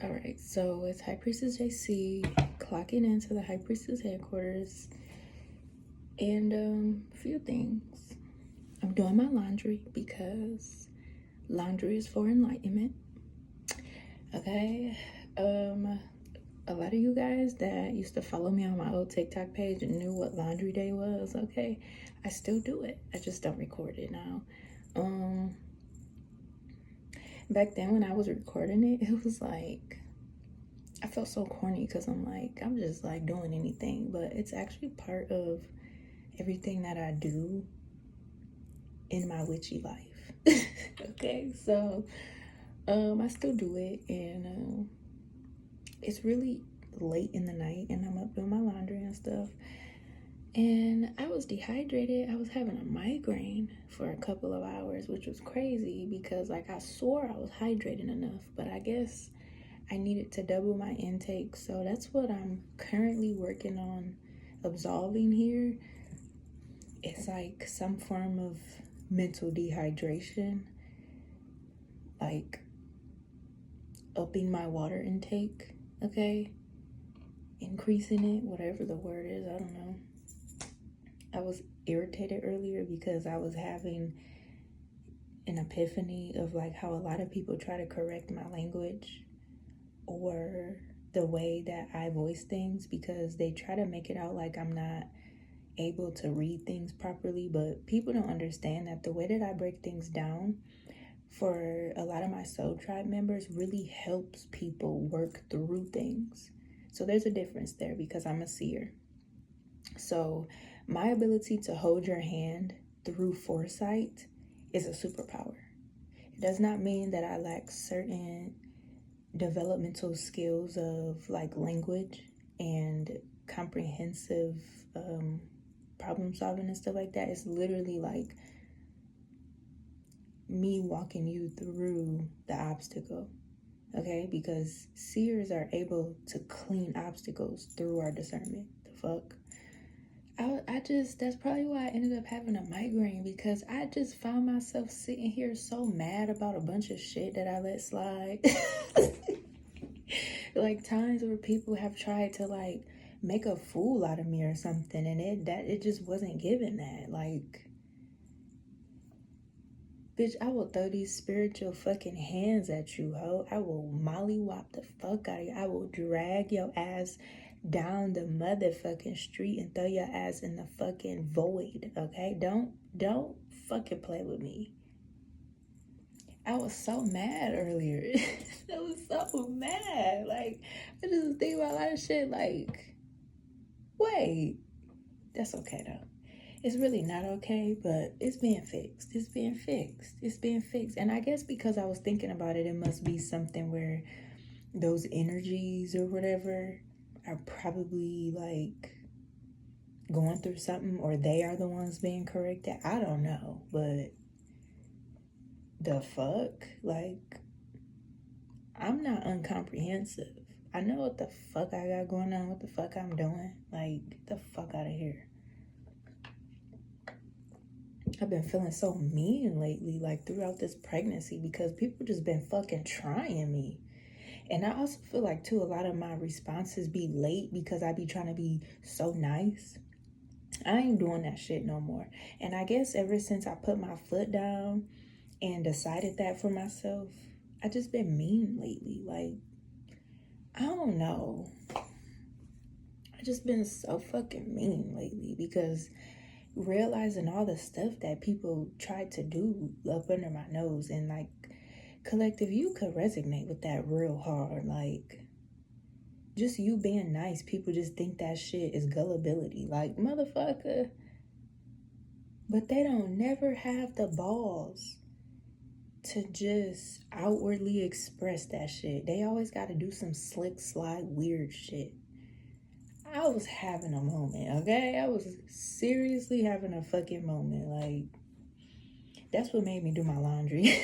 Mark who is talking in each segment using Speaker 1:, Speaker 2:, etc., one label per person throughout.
Speaker 1: All right, so it's HighPriestess JC clocking into the HighPriestess headquarters, and a few things. I'm doing my laundry because laundry is for enlightenment. Okay, a lot of you guys that used to follow me on my old TikTok page and knew what laundry day was. Okay, I still do it. I just don't record it now. Back then when I was recording it, it was like, I felt so corny because I'm like, I'm just like doing anything, but it's actually part of everything that I do in my witchy life. Okay, so I still do it, and it's really late in the night, and I'm up doing my laundry and stuff, and I was dehydrated. I was having a migraine for a couple of hours, which was crazy because like I swore I was hydrated enough, but I guess I needed to double my intake. So that's what I'm currently working on absolving here. It's like some form of mental dehydration, like upping my water intake, okay? Increasing it, whatever the word is, I don't know. I was irritated earlier because I was having an epiphany of like how a lot of people try to correct my language or the way that I voice things because they try to make it out like I'm not able to read things properly, but people don't understand that the way that I break things down for a lot of my soul tribe members really helps people work through things. So there's a difference there because I'm a seer. So my ability to hold your hand through foresight is a superpower. It does not mean that I lack certain developmental skills of like language and comprehensive problem solving and stuff like that. It's literally like me walking you through the obstacle, okay? Because seers are able to clean obstacles through our discernment. The fuck? That's probably why I ended up having a migraine, because I just found myself sitting here so mad about a bunch of shit that I let slide. Like times where people have tried to like make a fool out of me or something, and it just wasn't given that. Like, bitch, I will throw these spiritual fucking hands at you, ho. I will mollywop the fuck out of you. I will drag your ass down the motherfucking street and throw your ass in the fucking void, okay? Don't fucking play with me. I was so mad earlier. I was so mad. Like, I just was thinking about a lot of shit. Like, wait, that's okay though. It's really not okay, but it's being fixed. It's being fixed. It's being fixed. And I guess because I was thinking about it, it must be something where those energies or whatever are probably like going through something, or they are the ones being corrected. I don't know, but the fuck? Like, I'm not uncomprehensive. I know what the fuck I got going on, what the fuck I'm doing. Like, get the fuck out of here. I've been feeling so mean lately, like throughout this pregnancy, because people just been fucking trying me. And I also feel like too, a lot of my responses be late because I be trying to be so nice. I ain't doing that shit no more. And I guess ever since I put my foot down and decided that for myself, I just been mean lately. Like, I don't know. I just been so fucking mean lately because realizing all the stuff that people tried to do up under my nose, and like, collective, you could resonate with that real hard. Like, just you being nice, people just think that shit is gullibility. Like, motherfucker. But they don't never have the balls to just outwardly express that shit. They always got to do some slick, slide, weird shit. I was having a moment, okay? I was seriously having a fucking moment. Like, that's what made me do my laundry.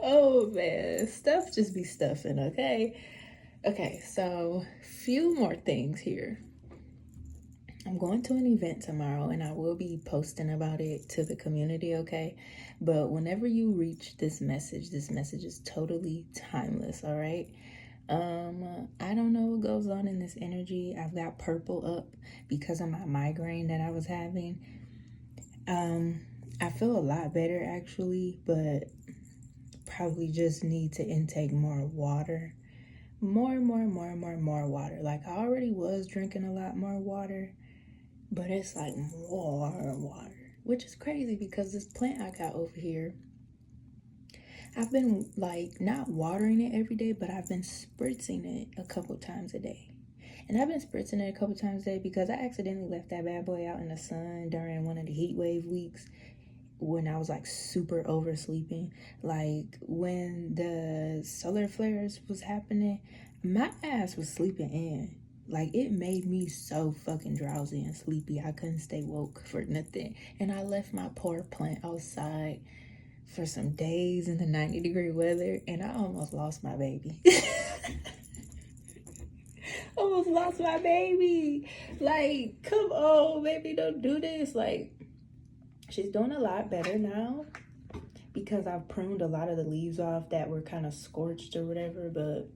Speaker 1: Oh, man. Stuff just be stuffing, okay? Okay, so few more things here. I'm going to an event tomorrow, and I will be posting about it to the community, okay? But whenever you reach this message is totally timeless, all right? I don't know what goes on in this energy. I've got purple up because of my migraine that I was having. I feel a lot better actually, but probably just need to intake more water. More water. Like, I already was drinking a lot more water, but it's like more water, which is crazy because this plant I got over here, I've been like not watering it every day, but I've been spritzing it a couple times a day. And I've been spritzing it a couple times a day because I accidentally left that bad boy out in the sun during one of the heat wave weeks when I was like super oversleeping. Like when the solar flares was happening, my ass was sleeping in. Like, it made me so fucking drowsy and sleepy. I couldn't stay woke for nothing. And I left my poor plant outside for some days in the 90-degree weather, and I almost lost my baby. Almost lost my baby. Like, come on, baby, don't do this. Like, she's doing a lot better now because I've pruned a lot of the leaves off that were kind of scorched or whatever. But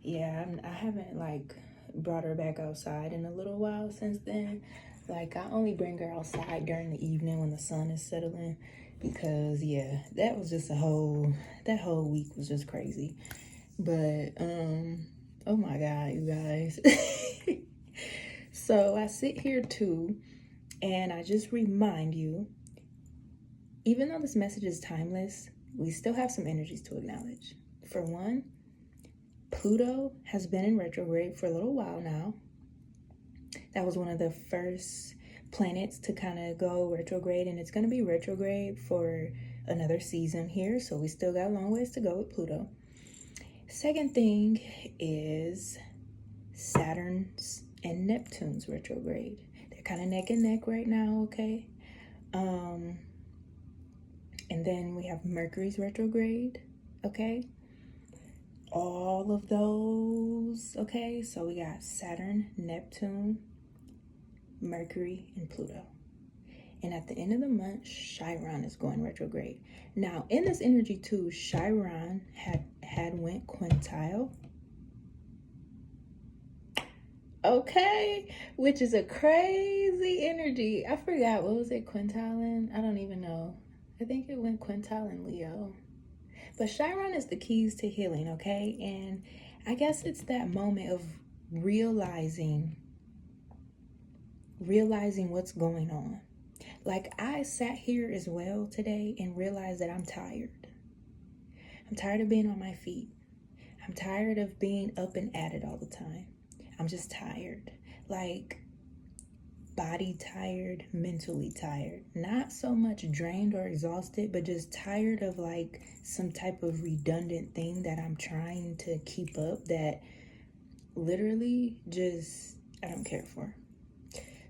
Speaker 1: yeah, I haven't like brought her back outside in a little while since then. Like, I only bring her outside during the evening when the sun is settling because yeah, that was just that whole week was just crazy. But oh my god, you guys. So I sit here too, and I just remind you, even though this message is timeless, we still have some energies to acknowledge. For one, Pluto has been in retrograde for a little while now. That was one of the first planets to kind of go retrograde, and it's going to be retrograde for another season here, so we still got a long ways to go with Pluto. Second thing is Saturn's and Neptune's retrograde. They're kind of neck and neck right now, okay? And then we have Mercury's retrograde, okay? All of those, okay? So we got Saturn, Neptune, Mercury, and Pluto. And at the end of the month, Chiron is going retrograde. Now, in this energy too, Chiron had went quintile. Okay, which is a crazy energy. I forgot, what was it, quintiling? I don't even know. I think it went quintile in Leo. But Chiron is the keys to healing, okay? And I guess it's that moment of realizing what's going on. Like, I sat here as well today and realized that I'm tired. I'm tired of being on my feet. I'm tired of being up and at it all the time. I'm just tired. Like, body tired, mentally tired. Not so much drained or exhausted, but just tired of like some type of redundant thing that I'm trying to keep up that literally just I don't care for.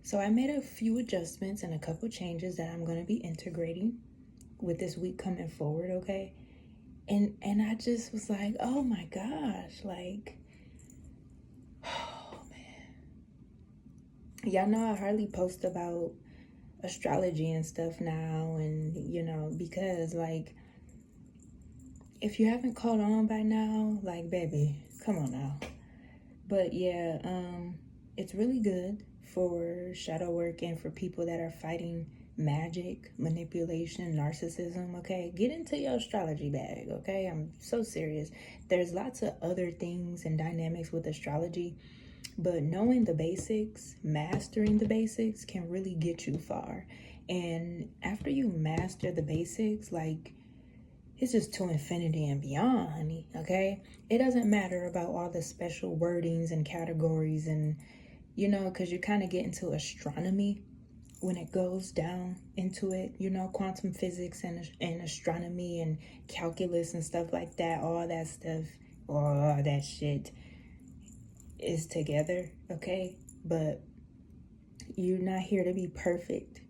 Speaker 1: So I made a few adjustments and a couple changes that I'm going to be integrating with this week coming forward, okay? And I just was like, oh my gosh, like, oh man. Y'all know I hardly post about astrology and stuff now, and you know, because like, if you haven't caught on by now, like, baby, come on now. But yeah, it's really good for shadow work and for people that are fighting magic, manipulation, narcissism, okay? Get into your astrology bag, okay? I'm so serious. There's lots of other things and dynamics with astrology, but knowing the basics, mastering the basics can really get you far. And after you master the basics, like, it's just to infinity and beyond, honey, okay? It doesn't matter about all the special wordings and categories and, you know, because you kind of get into astronomy when it goes down into it, you know, quantum physics and astronomy and calculus and stuff like that. All that stuff, all that shit is together, okay? But you're not here to be perfect.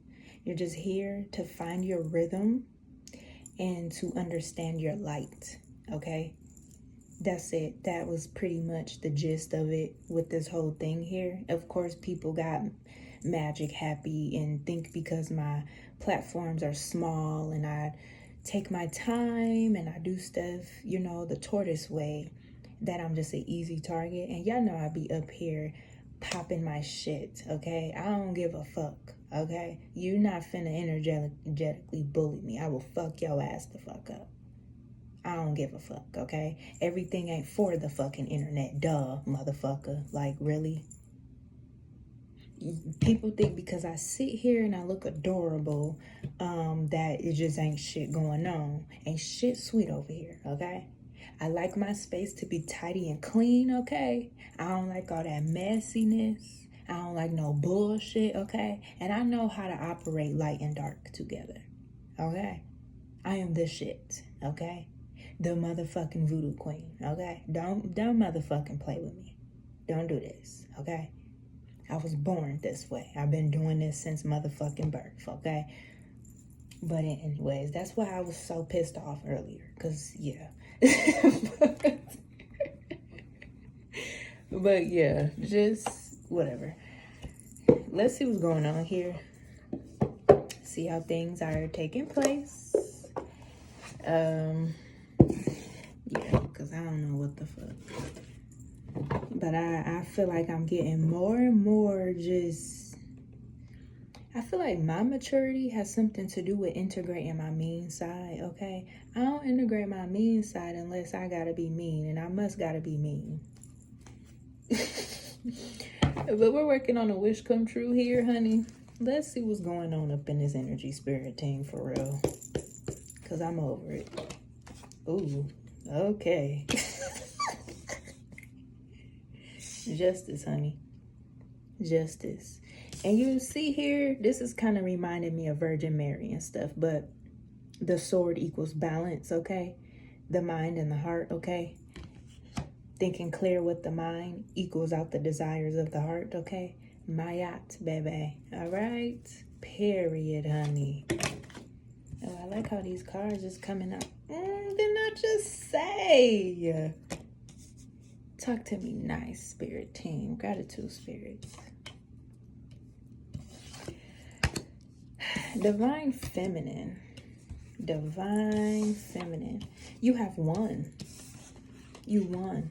Speaker 1: You're just here to find your rhythm and to understand your light, okay? that's it. That was pretty much the gist of it with this whole thing here. Of course, people got magic happy and think because my platforms are small and I take my time and I do stuff, you know, the tortoise way, that I'm just an easy target. And y'all know I be up here popping my shit, okay? I don't give a fuck, okay? You're not finna energetically bully me. I will fuck your ass the fuck up. I don't give a fuck, okay? Everything ain't for the fucking internet, duh, motherfucker. Like, really? People think because I sit here and I look adorable, that it just ain't shit going on. Ain't shit sweet over here, okay? I like my space to be tidy and clean, okay? I don't like all that messiness. I don't like no bullshit, okay? And I know how to operate light and dark together, okay? I am the shit, okay? The motherfucking voodoo queen, okay? Don't motherfucking play with me. Don't do this, okay? I was born this way. I've been doing this since motherfucking birth, okay? But anyways, that's why I was so pissed off earlier, because, yeah. But, yeah, just whatever. Let's see what's going on here. See how things are taking place. Yeah, because I don't know what the fuck. But I feel like I'm getting more and more just... I feel like my maturity has something to do with integrating my mean side, okay? I don't integrate my mean side unless I gotta be mean, and I must gotta be mean. But we're working on a wish come true here, honey. Let's see what's going on up in this energy spirit team for real. Because I'm over it. Ooh, okay. Justice, honey. Justice. And you see here, this is kind of reminding me of Virgin Mary and stuff, but the sword equals balance, okay? The mind and the heart, okay? Thinking clear with the mind equals out the desires of the heart, okay? Mayat, baby. All right? Period, honey. Oh, I like how these cards just coming up. Didn't I just say? Talk to me nice, spirit team. Gratitude, spirits. Divine Feminine. Divine Feminine. You have won. You won.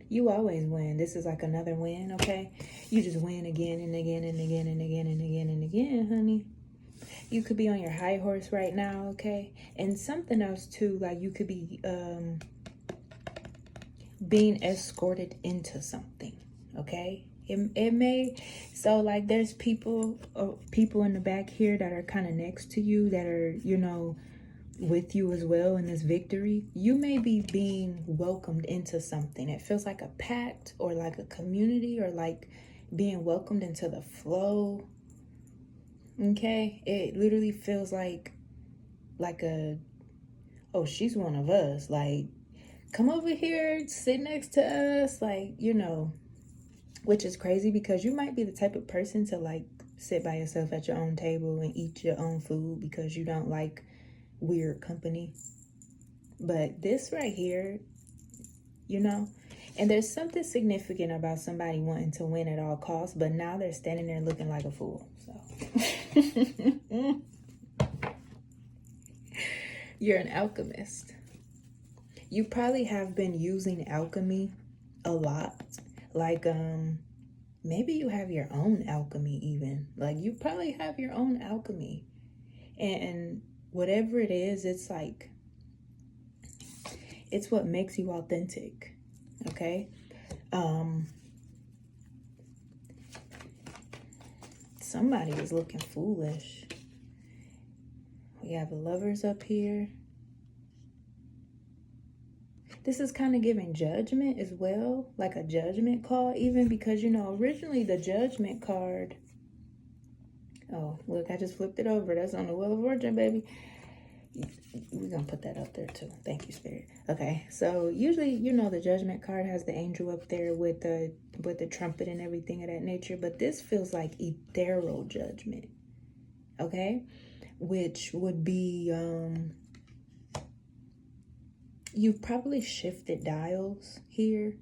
Speaker 1: You always win. This is like another win, okay? You just win again and again and again and again and again and again, honey. You could be on your high horse right now, okay? And something else too, like you could be being escorted into something, okay? It may, so like there's people in the back here that are kind of next to you that are, you know, with you as well in this victory. You may be being welcomed into something. It feels like a pact or like a community or like being welcomed into the flow. Okay, it literally feels like a, oh, she's one of us. Like, come over here, sit next to us. Like, you know, which is crazy because you might be the type of person to like sit by yourself at your own table and eat your own food because you don't like weird company. But this right here, you know, and there's something significant about somebody wanting to win at all costs, but now they're standing there looking like a fool. So you're an alchemist. You probably have been using alchemy a lot. Like, maybe you have your own alchemy even. Like, you probably have your own alchemy. And whatever it is, it's like, it's what makes you authentic, okay? Somebody is looking foolish. We have the Lovers up here. This is kind of giving judgment as well, like a judgment call even, because, you know, originally the Judgment card, oh, look, I just flipped it over. That's on the Wheel of Fortune, baby. We're going to put that up there too. Thank you, Spirit. Okay, so usually, you know, the Judgment card has the angel up there with the trumpet and everything of that nature, but this feels like ethereal judgment, okay? Which would be, you've probably shifted dials here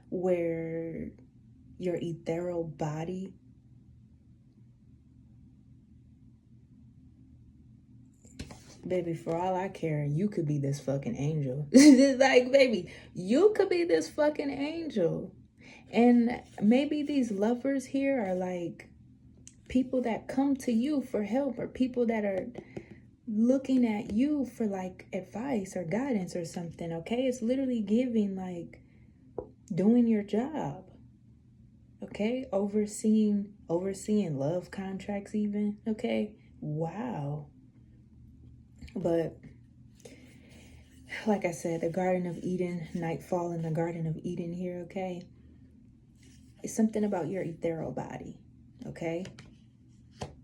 Speaker 1: where your ethereal body baby, for all I care, you could be this fucking angel. Like, baby, you could be this fucking angel. And maybe these lovers here are like people that come to you for help, or people that are looking at you for like advice or guidance or something, okay? It's literally giving like doing your job, okay? Overseeing love contracts even, okay? Wow. But like I said, the Garden of Eden, nightfall in the Garden of Eden here, okay? It's something about your ethereal body, okay?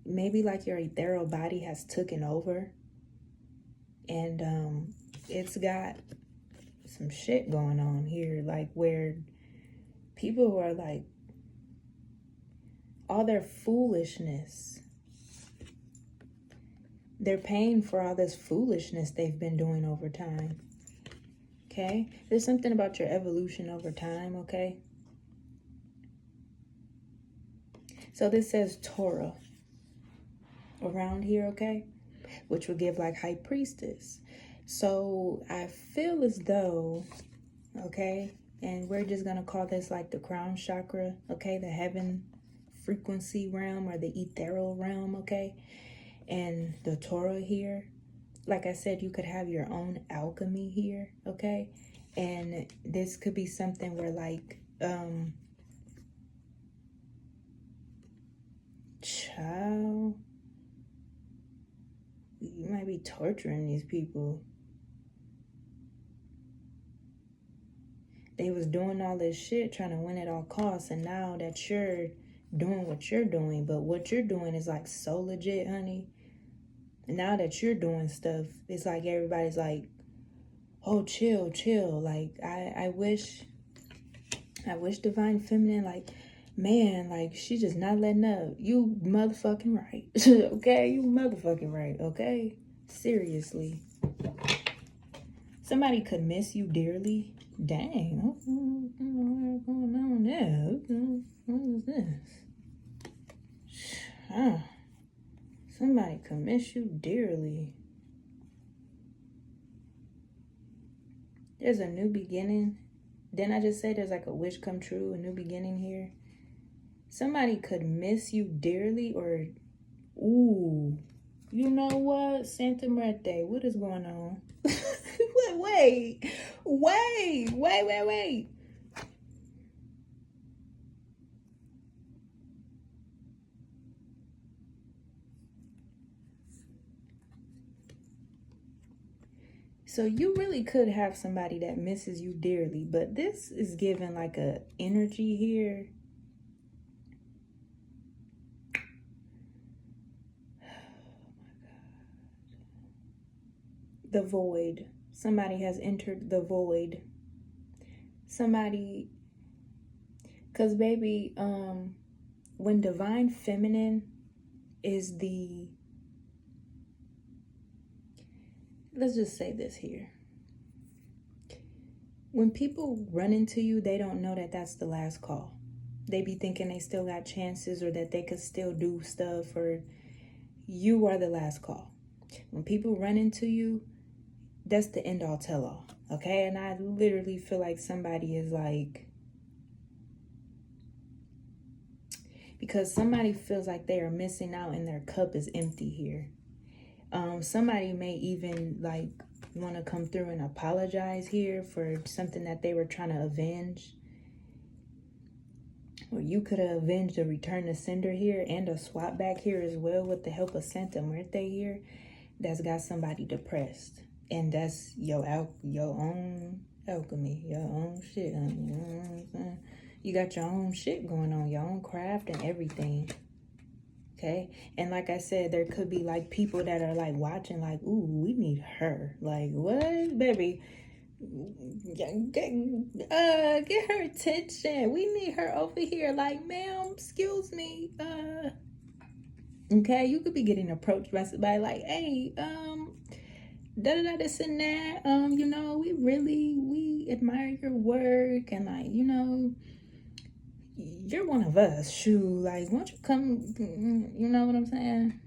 Speaker 1: Maybe like your ethereal body has taken over, and it's got some shit going on here, like where people are like, all their foolishness, they're paying for all this foolishness they've been doing over time, okay? There's something about your evolution over time, okay? So this says Torah around here, okay? Which would give like high priestess. So I feel as though, okay, and we're just going to call this like the crown chakra, okay? The heaven frequency realm, or the ethereal realm, okay? And the Torah here, like I said, you could have your own alchemy here, okay? And this could be something where like, child, you might be torturing these people. They was doing all this shit, trying to win at all costs, and now that you're doing what you're doing, but what you're doing is like so legit, honey. And now that you're doing stuff, it's like everybody's like, oh, chill. Like, I wish Divine Feminine, like, man, like, she just not letting up. You motherfucking right. Okay? You motherfucking right, okay? Seriously. Somebody could miss you dearly. Dang. What's going on there? What is this? Somebody could miss you dearly. There's a new beginning. Didn't I just say there's like a wish come true, a new beginning here? Somebody could miss you dearly, or, ooh, you know what? Santa Muerte, what is going on? Wait. So you really could have somebody that misses you dearly, but this is giving like a energy here. The void. Somebody has entered the void. Somebody, because baby, when Divine Feminine is the, let's just say this here. When people run into you, they don't know that that's the last call. They be thinking they still got chances, or that they could still do stuff, or you are the last call. When people run into you, that's the end all tell all, okay? And I literally feel like somebody is like, because somebody feels like they are missing out and their cup is empty here. Somebody may even like want to come through and apologize here for something that they were trying to avenge. Or you could have avenged a return to sender here and a swap back here as well, with the help of Santa Muerte here. That's got somebody depressed. And that's your own alchemy, your own shit. You know what I'm saying? You got your own shit going on, your own craft and everything. Okay? And like I said, there could be like people that are like watching like, ooh, we need her. Like, what? Baby, get her attention. We need her over here. Like, ma'am, excuse me. Okay, you could be getting approached by somebody like, hey, da-da-da, this and that. You know, we admire your work, and like, you know, you're one of us. Shoot, like, why don't you come, you know what I'm saying?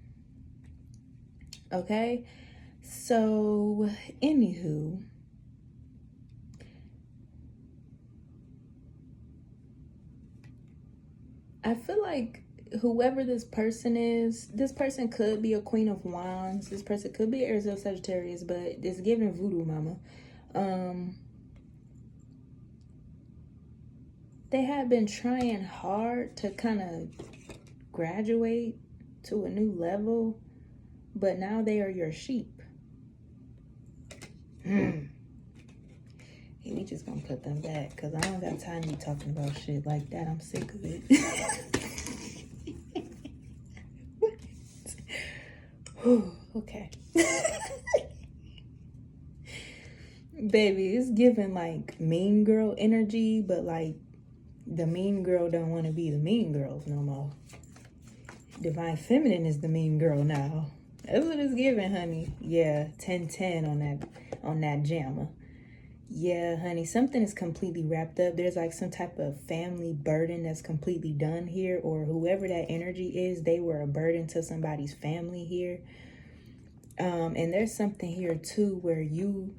Speaker 1: Okay, so, anywho, I feel like whoever this person is, this person could be a Queen of Wands. This person could be Aries or Sagittarius, but it's giving voodoo mama. They have been trying hard to kind of graduate to a new level, but now they are your sheep. We just gonna put them back because I don't got time to be talking about shit like that. I'm sick of it. Okay. Baby, it's giving like mean girl energy, but like the mean girl don't want to be the mean girls no more. Divine Feminine is the mean girl now. That's what it's giving, honey. Yeah, 10-10 on that jammer. Yeah, honey, something is completely wrapped up. There's like some type of family burden that's completely done here, or whoever that energy is, they were a burden to somebody's family here. And there's something here too where you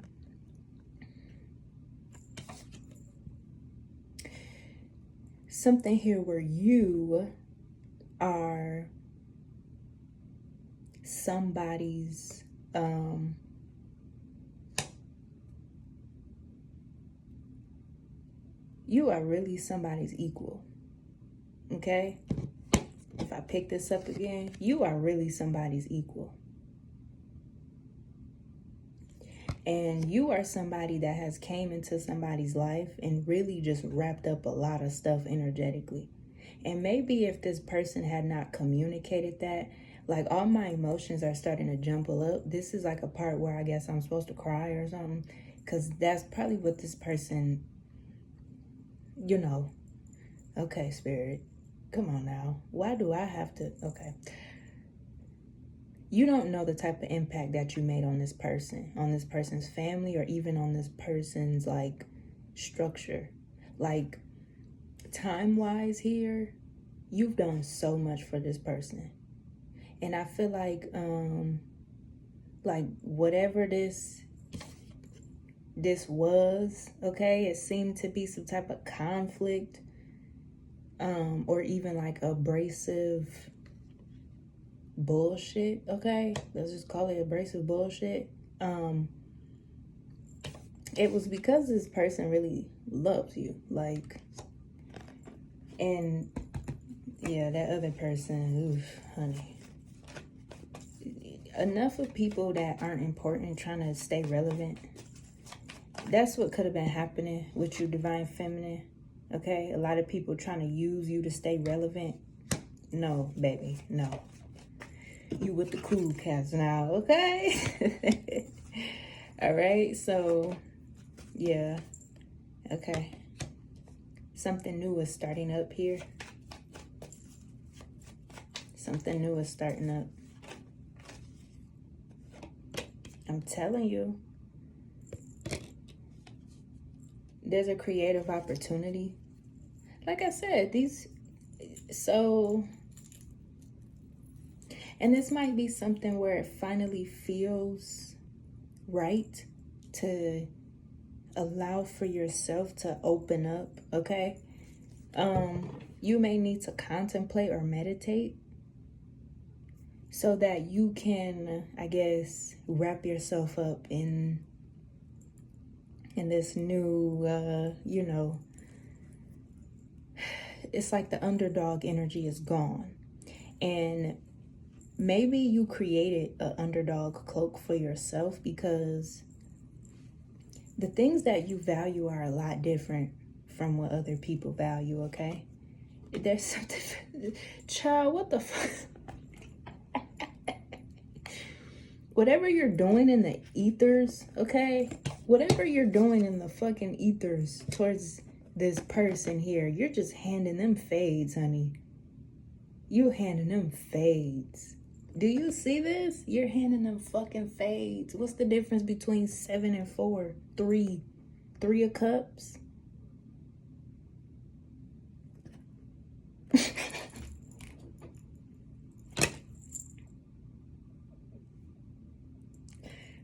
Speaker 1: are somebody's you are really somebody's equal. Okay? If I pick this up again, you are really somebody's equal. And you are somebody that has came into somebody's life and really just wrapped up a lot of stuff energetically. And maybe if this person had not communicated that, like all my emotions are starting to jumble up. This is like a part where I guess I'm supposed to cry or something. Because that's probably what this person, you know. Okay, Spirit. Come on now. Why do I have to? Okay. You don't know the type of impact that you made on this person's family, or even on this person's like structure. Like time-wise here, you've done so much for this person. And I feel like whatever this was, okay, it seemed to be some type of conflict, or even like abrasive bullshit, okay? Let's just call it abrasive bullshit. It was because this person really loves you, like, and yeah, that other person, oof, honey. Enough of people that aren't important trying to stay relevant. That's what could have been happening with you, Divine Feminine. Okay, a lot of people trying to use you to stay relevant. No, baby, no. You with the cool cats now, okay? All right, so yeah, okay. Something new is starting up here. Something new is starting up. I'm telling you, there's a creative opportunity. Like I said, and this might be something where it finally feels right to allow for yourself to open up, okay? You may need to contemplate or meditate so that you can, I guess, wrap yourself up in this new, you know, it's like the underdog energy is gone. And maybe you created an underdog cloak for yourself because the things that you value are a lot different from what other people value, okay? There's something, child, what the fuck? Whatever you're doing in the ethers, okay? Whatever you're doing in the fucking ethers towards this person here, you're just handing them fades, honey. You handing them fades. Do you see this? You're handing them fucking fades. What's the difference between 7 and 4? 3. 3 of cups.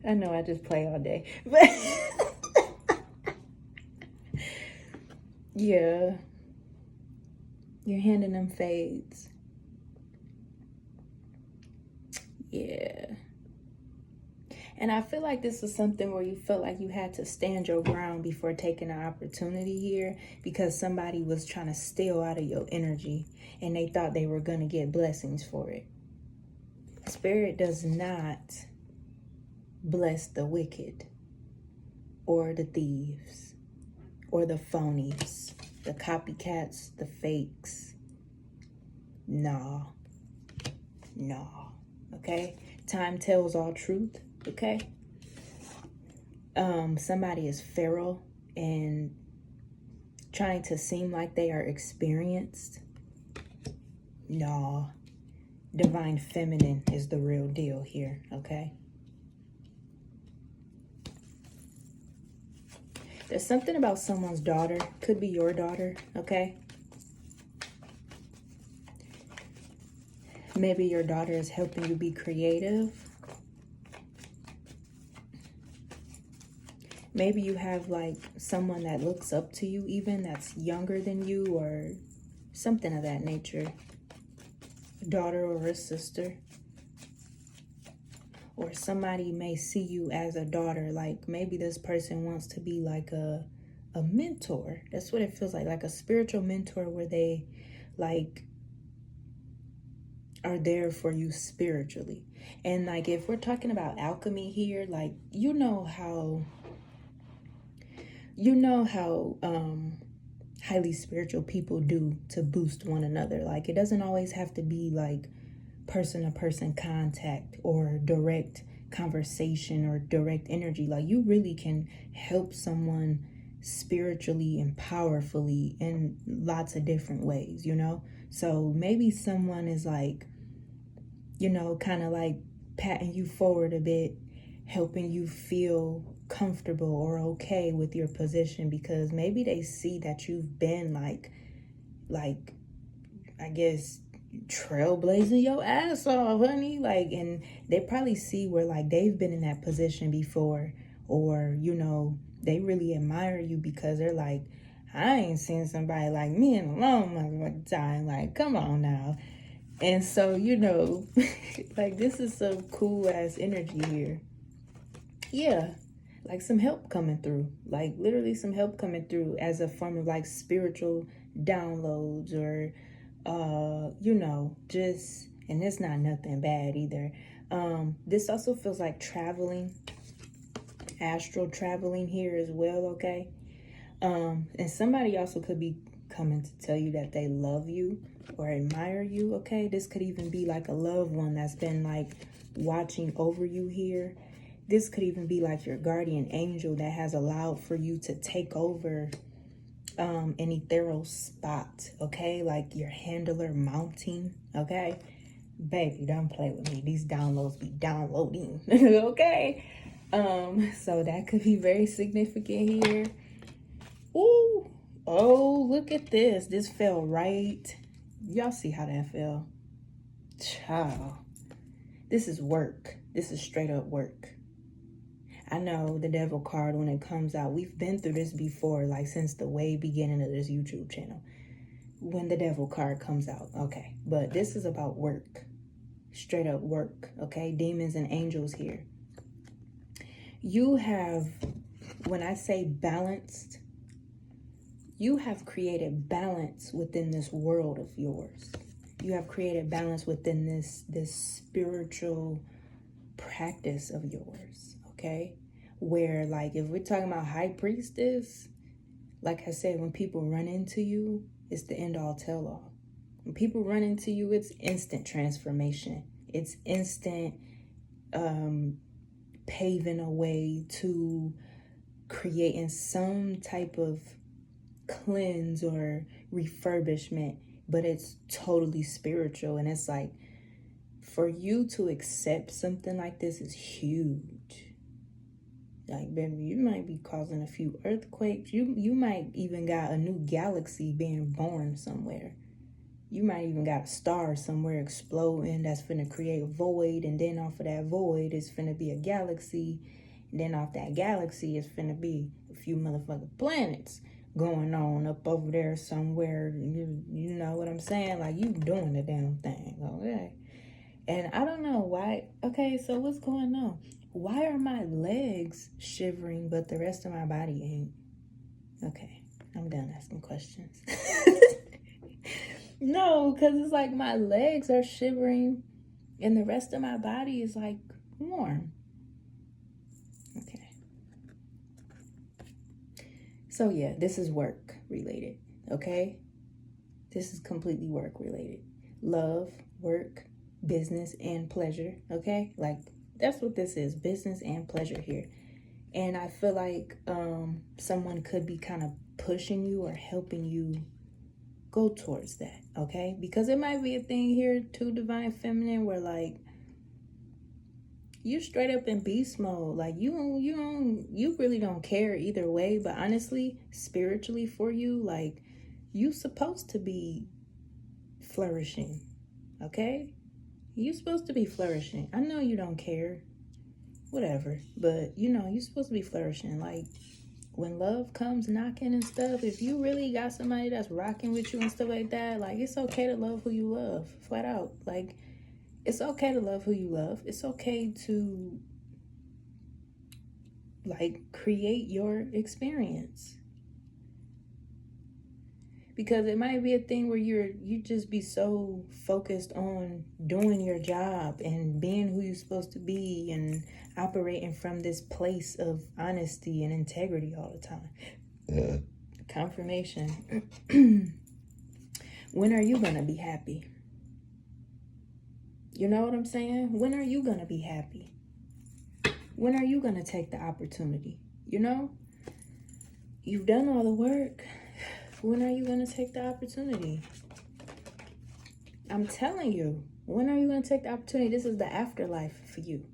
Speaker 1: I know I just play all day, but yeah, you're handing them fades. Yeah. And I feel like this is something where you felt like you had to stand your ground before taking an opportunity here, because somebody was trying to steal out of your energy and they thought they were going to get blessings for it. Spirit does not bless the wicked or the thieves or the phonies, the copycats, the fakes. Nah. Okay? Time tells all truth. Okay? Somebody is feral and trying to seem like they are experienced. Nah. Divine feminine is the real deal here. Okay? There's something about someone's daughter. Could be your daughter, okay? Maybe your daughter is helping you be creative. Maybe you have like someone that looks up to you even, that's younger than you or something of that nature. A daughter or a sister. Or somebody may see you as a daughter, like maybe this person wants to be like a mentor. That's what it feels like a spiritual mentor where they like are there for you spiritually. And like if we're talking about alchemy here, like you know how highly spiritual people do to boost one another. Like it doesn't always have to be like person-to-person contact or direct conversation or direct energy. Like you really can help someone spiritually and powerfully in lots of different ways, you know? So maybe someone is like, you know, kind of like patting you forward a bit, helping you feel comfortable or okay with your position, because maybe they see that you've been like I guess trailblazing your ass off, honey, like, and they probably see where like they've been in that position before, or you know, they really admire you because they're like, I ain't seen somebody like me in a long motherfucking time, like come on now. And so, you know, like this is some cool ass energy here. Yeah, like some help coming through, like literally some help coming through as a form of like spiritual downloads or you know, just, and it's not nothing bad either. This also feels like traveling, astral traveling here as well, okay? And somebody also could be coming to tell you that they love you or admire you, okay? This could even be like a loved one that's been like watching over you here. This could even be like your guardian angel that has allowed for you to take over an ethereal spot, okay? Like your handler mounting, okay? Baby, don't play with me. These downloads be downloading, okay? So that could be very significant here. Ooh, oh, look at this. This fell right. Y'all see how that fell? Child. This is work. This is straight up work. I know the devil card, when it comes out, we've been through this before, like since the way beginning of this YouTube channel. When the devil card comes out, okay. But this is about work. Straight up work, okay? Demons and angels here. You have, when I say balanced, you have created balance within this world of yours. You have created balance within this spiritual practice of yours, okay? Where, like, if we're talking about high priestess, like I said, when people run into you, it's the end all tell all. When people run into you, it's instant transformation. It's instant paving a way to creating some type of cleanse or refurbishment, but it's totally spiritual, and it's like for you to accept something like this is huge. Like, baby, you might be causing a few earthquakes. You might even got a new galaxy being born somewhere. You might even got a star somewhere exploding that's finna create a void, and then off of that void is finna be a galaxy, and then off that galaxy is finna be a few motherfucking planets going on up over there somewhere. You know what I'm saying? Like, you doing the damn thing, okay? And I don't know why. Okay, so what's going on? Why are my legs shivering but the rest of my body ain't? Okay, I'm done asking questions. No, because it's like my legs are shivering and the rest of my body is like warm. Okay. So yeah, this is work related, okay? This is completely work related. Love, work, business, and pleasure, okay? Like, that's what this is, business and pleasure here. And I feel like someone could be kind of pushing you or helping you go towards that, okay? Because it might be a thing here too, Divine Feminine, where like you straight up in beast mode. Like you really don't care either way. But honestly, spiritually for you, like you supposed to be flourishing, okay? You supposed to be flourishing. I know you don't care, whatever, but you know, you're supposed to be flourishing. Like, when love comes knocking and stuff, if you really got somebody that's rocking with you and stuff like that, like, it's okay to love who you love, flat out. Like, it's okay to love who you love. It's okay to, like, create your experience. Because it might be a thing where you just be so focused on doing your job and being who you're supposed to be and operating from this place of honesty and integrity all the time. Confirmation. When are you going to be happy? You know what I'm saying? When are you going to be happy? When are you going to take the opportunity? You know? You've done all the work. When are you going to take the opportunity? I'm telling you, when are you going to take the opportunity? This is the afterlife for you.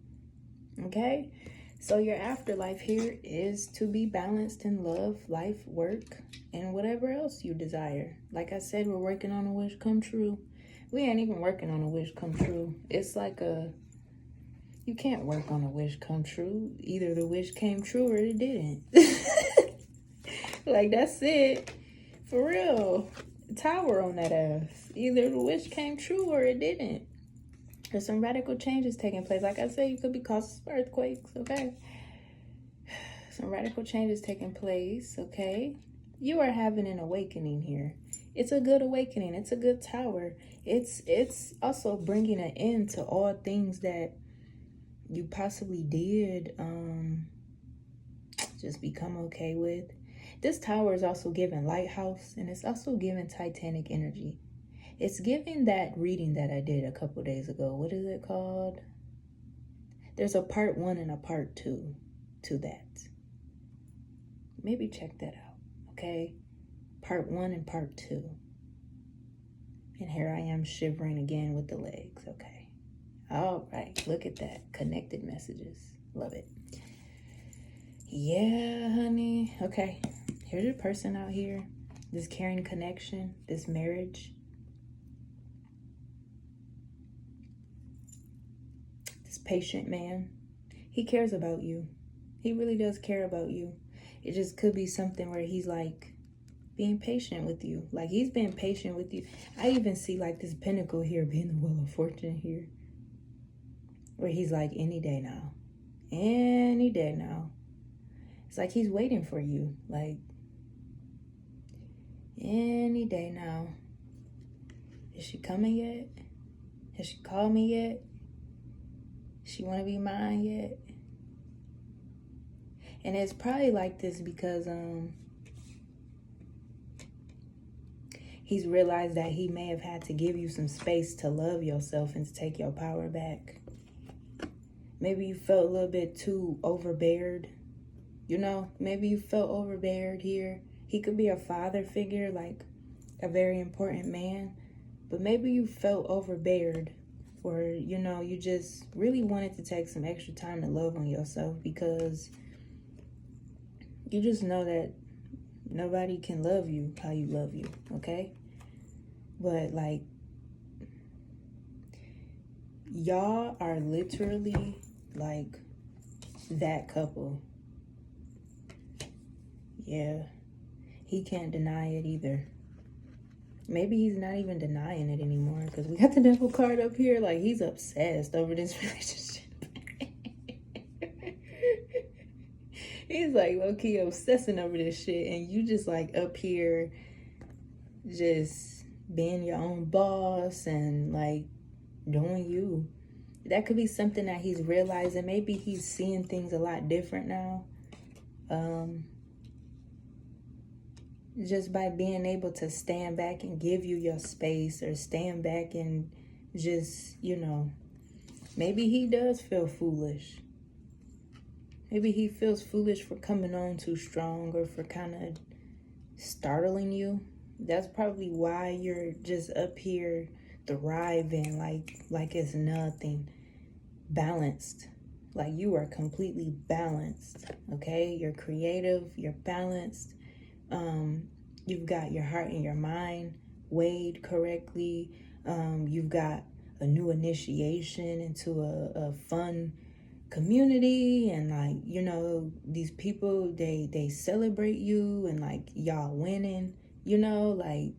Speaker 1: Okay? So your afterlife here is to be balanced in love, life, work, and whatever else you desire. Like I said, we're working on a wish come true. We ain't even working on a wish come true. It's like you can't work on a wish come true. Either the wish came true or it didn't. Like, that's it. For real. Tower on that ass. Either the wish came true or it didn't. There's some radical changes taking place. Like I said, you could be causing earthquakes, okay? Some radical changes taking place, okay? You are having an awakening here. It's a good awakening. It's a good tower. It's also bringing an end to all things that you possibly did just become okay with. This tower is also giving lighthouse, and it's also giving Titanic energy. It's giving that reading that I did a couple days ago. What is it called? There's a part 1 and a part 2 to that. Maybe check that out, okay? Part 1 and part 2. And here I am shivering again with the legs, okay? All right, look at that. Connected messages. Love it. Yeah, honey. Okay, here's your person out here. This caring connection, this marriage. This patient man. He cares about you. He really does care about you. It just could be something where he's like being patient with you. Like, he's been patient with you. I even see like this pinnacle here being the Wheel of Fortune here. Where he's like, any day now. Any day now. It's like he's waiting for you. Like, any day now. Is she coming yet? Has she called me yet? She want to be mine yet? And it's probably like this because he's realized that he may have had to give you some space to love yourself and to take your power back. Maybe you felt a little bit too overbeared. You know, maybe you felt overbeared here. He could be a father figure, like a very important man. But maybe you felt overbeared or, you know, you just really wanted to take some extra time to love on yourself, because you just know that nobody can love you how you love you, okay? But like, y'all are literally like that couple. Yeah, he can't deny it either. Maybe he's not even denying it anymore, because we got the devil card up here. Like, he's obsessed over this relationship. He's like low-key obsessing over this shit, and you just like up here just being your own boss and like doing you. That could be something that he's realizing. Maybe he's seeing things a lot different now. Just by being able to stand back and give you your space, or stand back and just, you know, maybe he does feel foolish. Maybe he feels foolish for coming on too strong, or for kind of startling you. That's probably why you're just up here thriving like it's nothing. Balanced. Like, you are completely balanced, okay? You're creative, you're balanced. You've got your heart and your mind weighed correctly. You've got a new initiation into a fun community, and like, you know, these people, they celebrate you, and like, y'all winning, you know, like,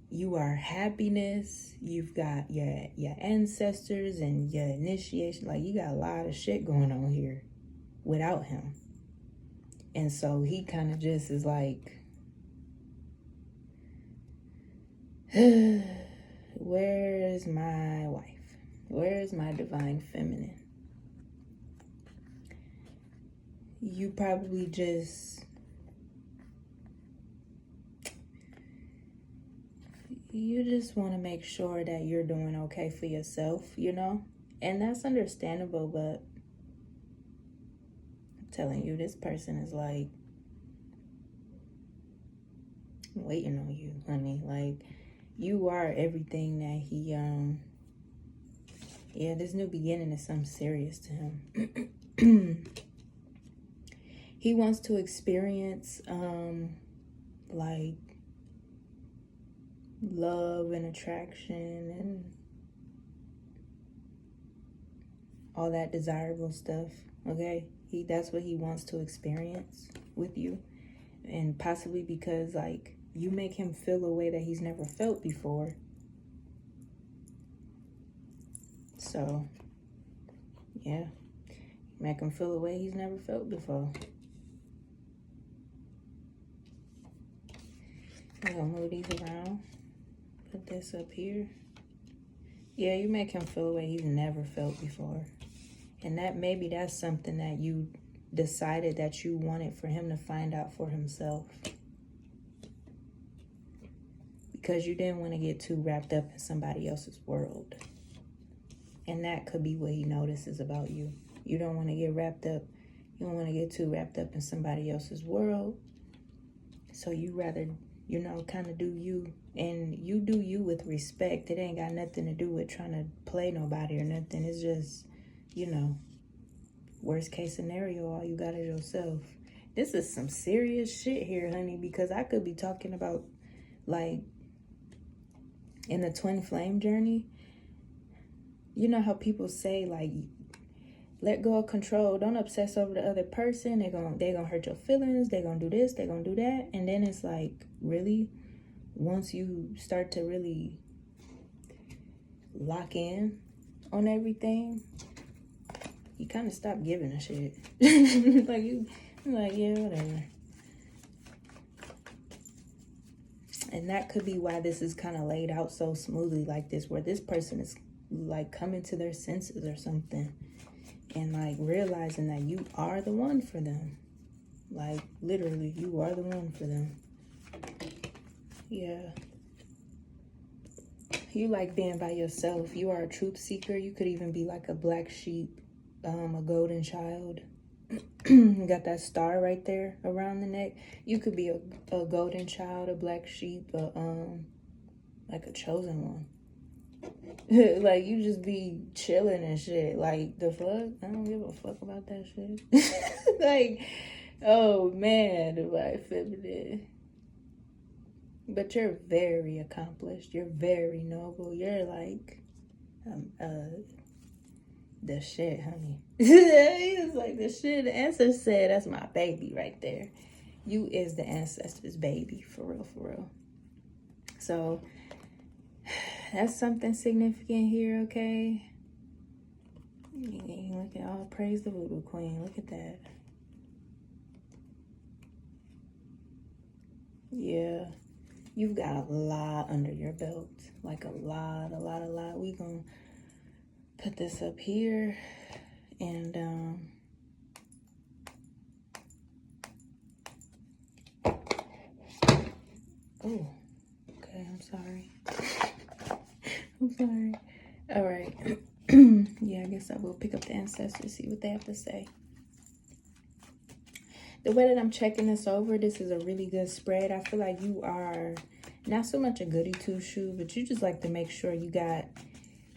Speaker 1: you are happiness. You've got your ancestors and your initiation. Like, you got a lot of shit going on here without him. And so he kind of just is like, where is my wife? Where is my divine feminine? You probably just, want to make sure that you're doing okay for yourself, you know? And that's understandable, but I'm telling you, this person is like waiting on you, honey. Like, you are everything that he, yeah, this new beginning is something serious to him. He wants to experience, like, love and attraction and all that desirable stuff, okay? That's what he wants to experience with you. And possibly because, like, you make him feel a way that he's never felt before. So, yeah. Make him feel a way he's never felt before. I'm gonna move these around. Put this up here. Yeah, you make him feel a way he's never felt before. And that's something that you decided that you wanted for him to find out for himself. Because you didn't want to get too wrapped up in somebody else's world. And that could be what he notices about you. You don't want to get wrapped up. You don't want to get too wrapped up in somebody else's world. So you rather, you know, kind of do you. And you do you with respect. It ain't got nothing to do with trying to play nobody or nothing. It's just, you know, worst case scenario, all you got is yourself. This is some serious shit here, honey, because I could be talking about, like, in the twin flame journey, you know how people say, like, let go of control. Don't obsess over the other person. They gonna hurt your feelings. They gonna do this. They gonna do that. And then it's like, really, once you start to really lock in on everything, you kind of stop giving a shit. Like, yeah, whatever. And that could be why this is kind of laid out so smoothly like this, where this person is like coming to their senses or something, and like realizing that you are the one for them. Like, literally, you are the one for them. Yeah. You like being by yourself. You are a truth seeker. You could even be like a black sheep, a golden child. You got that star right there around the neck. You could be a golden child, a black sheep, like a chosen one. Like, you just be chilling and shit. Like, the fuck? I don't give a fuck about that shit. Like, oh man, divine feminine. But you're very accomplished. You're very noble. You're like, the shit, honey. He was like, the shit. The ancestor said, that's my baby right there. You is the ancestor's baby, for real, for real. So, that's something significant here, okay? Look at all, praise the voodoo queen. Look at that. Yeah. You've got a lot under your belt. Like a lot. We gonna put this up here. And, oh, okay, I'm sorry. I'm sorry. All right. Yeah, I guess I will pick up the ancestors, see what they have to say. The way that I'm checking this over, this is a really good spread. I feel like you are not so much a goody two-shoe, but you just like to make sure you got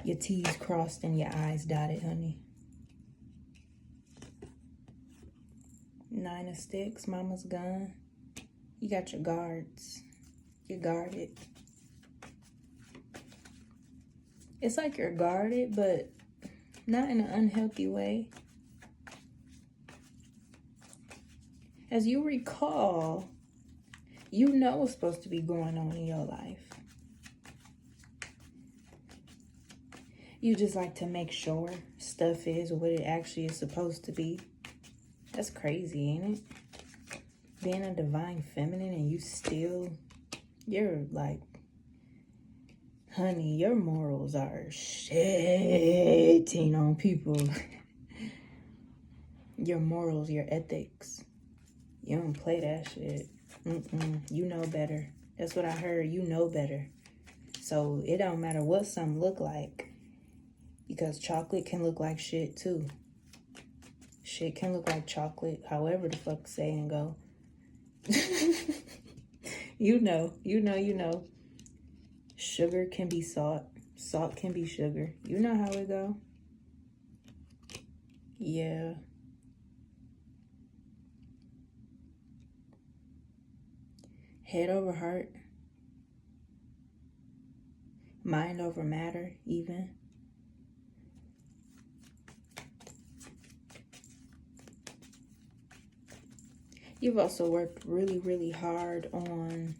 Speaker 1: your T's crossed and your I's dotted, honey. 9 of Sticks, mama's gun. You got your guards. You're guarded. It's like you're guarded, but not in an unhealthy way. As you recall, you know what's supposed to be going on in your life. You just like to make sure stuff is what it actually is supposed to be. That's crazy, ain't it? Being a divine feminine and you still, you're like, honey, your morals are shitting on people. Your morals, your ethics. You don't play that shit. You know better. That's what I heard. You know better. So it don't matter what something look like. Because chocolate can look like shit too. Shit can look like chocolate. However the fuck saying go. You know. Sugar can be salt. Salt can be sugar. You know how it go. Yeah. Head over heart. Mind over matter, even. You've also worked really, really hard on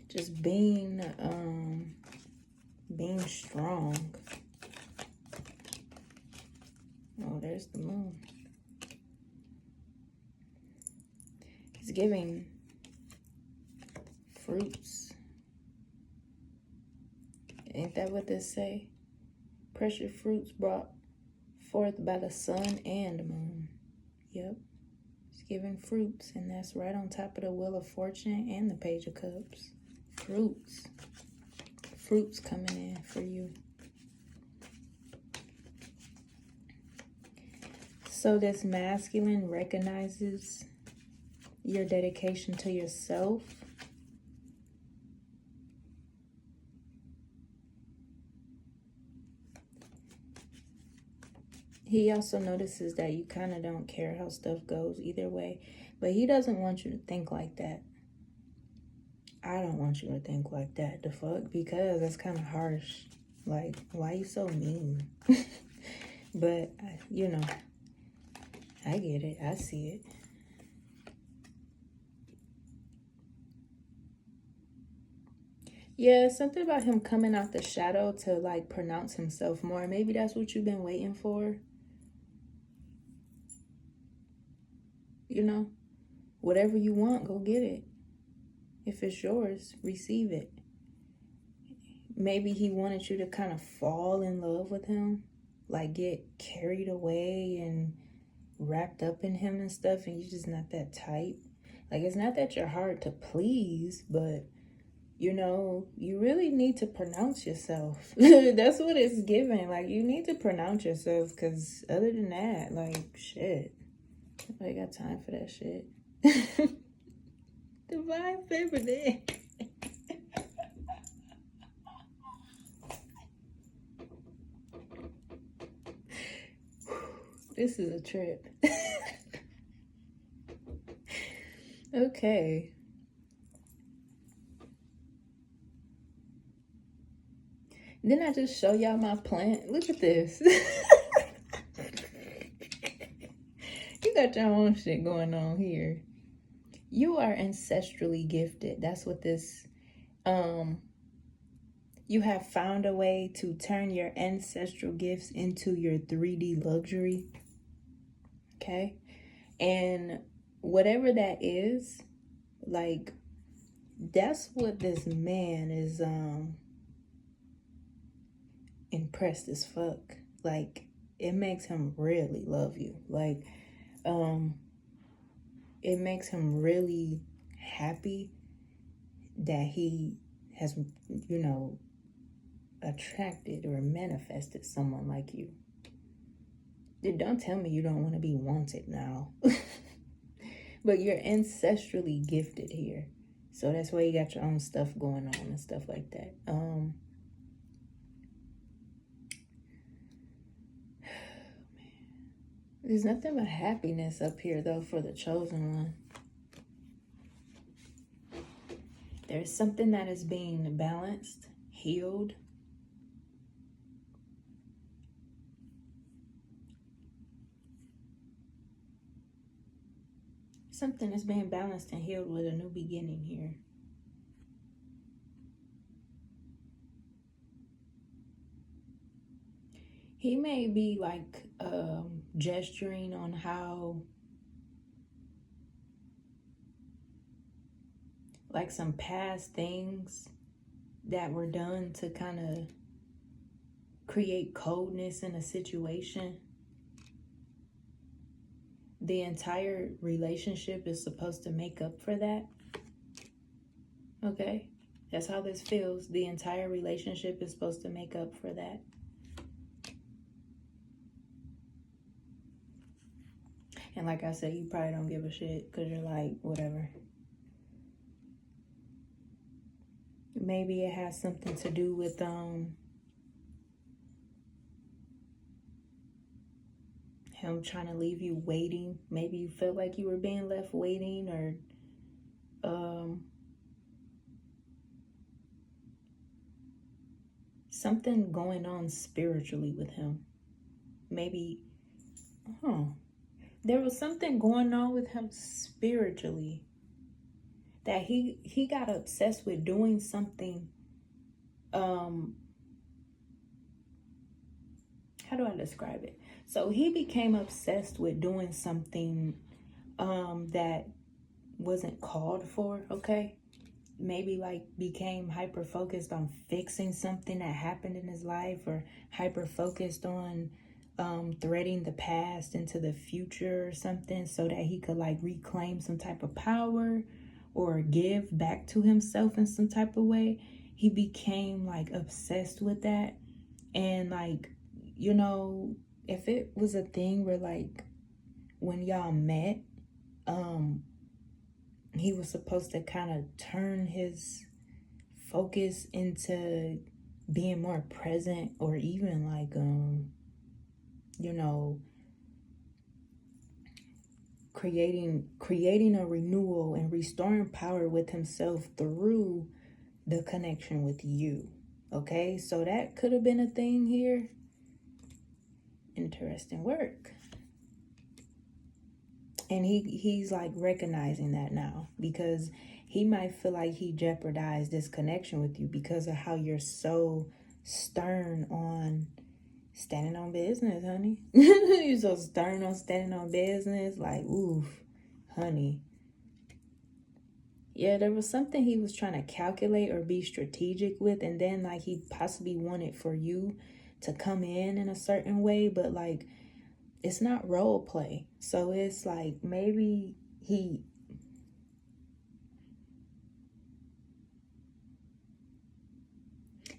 Speaker 1: just being strong. Oh, there's the moon. It's giving fruits. Ain't that what this say? Precious fruits brought forth by the sun and the moon. Yep. It's giving fruits, and that's right on top of the Wheel of Fortune and the Page of Cups. Fruits. Fruits coming in for you. So this masculine recognizes your dedication to yourself. He also notices that you kind of don't care how stuff goes either way. But he doesn't want you to think like that. I don't want you to think like that. The fuck? Because that's kind of harsh. Like, why you so mean? But, you know, I get it. I see it. Yeah, something about him coming out the shadow to, like, pronounce himself more. Maybe that's what you've been waiting for. You know, whatever you want, go get it. If it's yours, receive it. Maybe he wanted you to kind of fall in love with him. Like, get carried away and wrapped up in him and stuff, and you're just not that type. Like, it's not that you're hard to please, but you know, you really need to pronounce yourself. That's what it's giving. Like, you need to pronounce yourself, because other than that, like, shit, nobody got time for that shit. Divine feminine. This is a trip. Okay. Didn't I just show y'all my plant? Look at this. You got your own shit going on here. You are ancestrally gifted. That's what this, you have found a way to turn your ancestral gifts into your 3D luxury. Okay? And whatever that is, like, that's what this man is impressed as fuck. Like, it makes him really love you. Like, it makes him really happy that he has, you know, attracted or manifested someone like you. Dude, don't tell me you don't want to be wanted now. But you're ancestrally gifted here. So that's why you got your own stuff going on and stuff like that. There's nothing but happiness up here, though, for the chosen one. There's something that is being balanced, healed. Something is being balanced and healed with a new beginning here. He may be like gesturing on how, like, some past things that were done to kind of create coldness in a situation. The entire relationship is supposed to make up for that. Okay? That's how this feels. The entire relationship is supposed to make up for that. And like I said, you probably don't give a shit because you're like, whatever. Maybe it has something to do with him trying to leave you waiting. Maybe you felt like you were being left waiting, or something going on spiritually with him. Maybe, there was something going on with him spiritually that he got obsessed with doing something. How do I describe it? So he became obsessed with doing something that wasn't called for, okay? Maybe like became hyper focused on fixing something that happened in his life, or hyper focused on threading the past into the future or something, so that he could like reclaim some type of power or give back to himself in some type of way. He became like obsessed with that. And like, you know, if it was a thing where like when y'all met, he was supposed to kind of turn his focus into being more present, or even like you know, creating a renewal and restoring power with himself through the connection with you. Okay, so that could have been a thing here. Interesting work. And he's like recognizing that now, because he might feel like he jeopardized this connection with you because of how you're so stern on standing on business, honey. You're so stern on standing on business. Like, oof, honey. Yeah, there was something he was trying to calculate or be strategic with, and then like he possibly wanted for you to come in a certain way, but like it's not role play. So it's like maybe he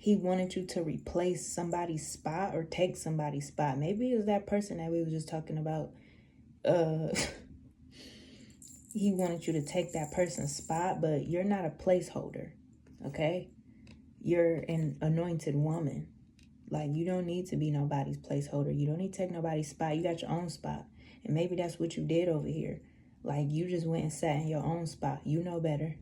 Speaker 1: wanted you to replace somebody's spot or take somebody's spot. Maybe it was that person that we were just talking about he wanted you to take that person's spot, but you're not a placeholder, okay? You're an anointed woman. Like, you don't need to be nobody's placeholder. You don't need to take nobody's spot. You got your own spot. And maybe that's what you did over here. Like, you just went and sat in your own spot. You know better.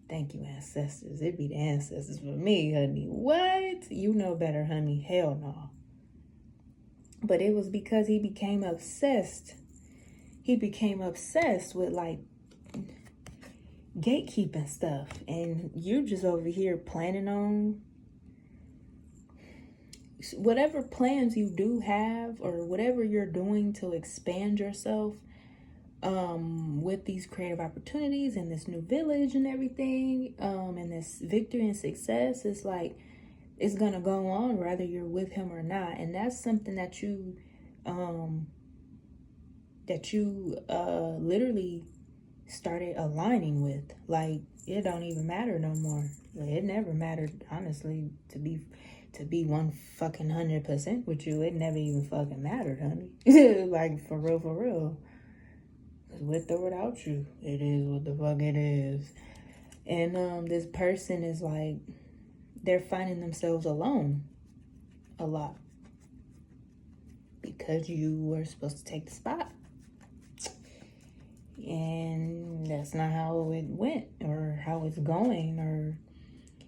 Speaker 1: Thank you, ancestors. It be the ancestors for me, honey. What? You know better, honey. Hell no. But it was because he became obsessed. He became obsessed with, like, gatekeeping stuff. And you're just over here planning on whatever plans you do have, or whatever you're doing to expand yourself with these creative opportunities and this new village and everything, and this victory and success. Is like, it's gonna go on whether you're with him or not. And that's something that you literally started aligning with. Like, it don't even matter no more. Like, it never mattered, honestly, to be 100% with you. It never even fucking mattered, honey. Like, for real. With or without you, it is what the fuck it is. And this person is like, they're finding themselves alone a lot because you were supposed to take the spot. And that's not how it went, or how it's going, or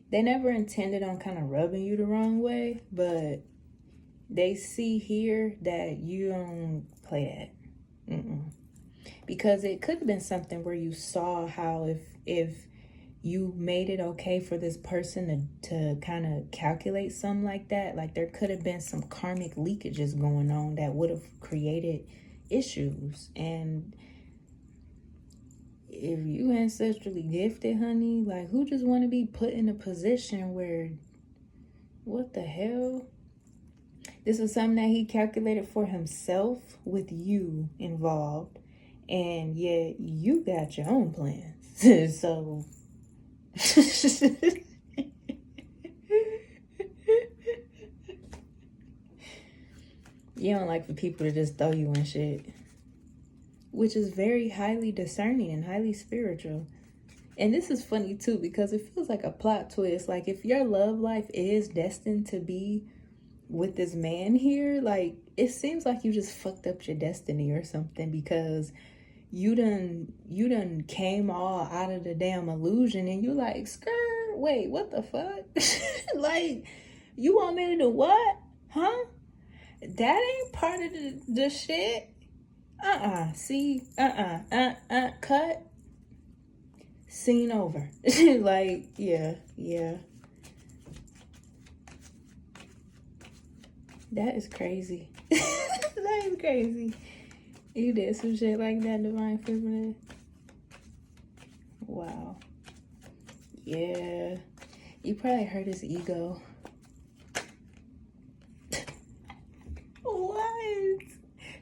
Speaker 1: they never intended on kind of rubbing you the wrong way, but they see here that you don't play that. Because it could have been something where you saw how if you made it okay for this person to kind of calculate something like that, like there could have been some karmic leakages going on that would have created issues. And if you ancestrally gifted, honey, like, who just want to be put in a position where, what the hell? This is something that he calculated for himself with you involved. And yet you got your own plans. So you don't like for people to just throw you in shit, which is very highly discerning and highly spiritual. And this is funny too, because it feels like a plot twist. Like, if your love life is destined to be with this man here, like, it seems like you just fucked up your destiny or something, because you done came all out of the damn illusion, and you like, skirt, wait, what the fuck? Like, you want me to do what? Huh? That ain't part of the shit. See, cut. Scene over. Like, yeah. That is crazy. That is crazy. You did some shit like that, Divine Feminine. Wow. Yeah. You probably hurt his ego. What?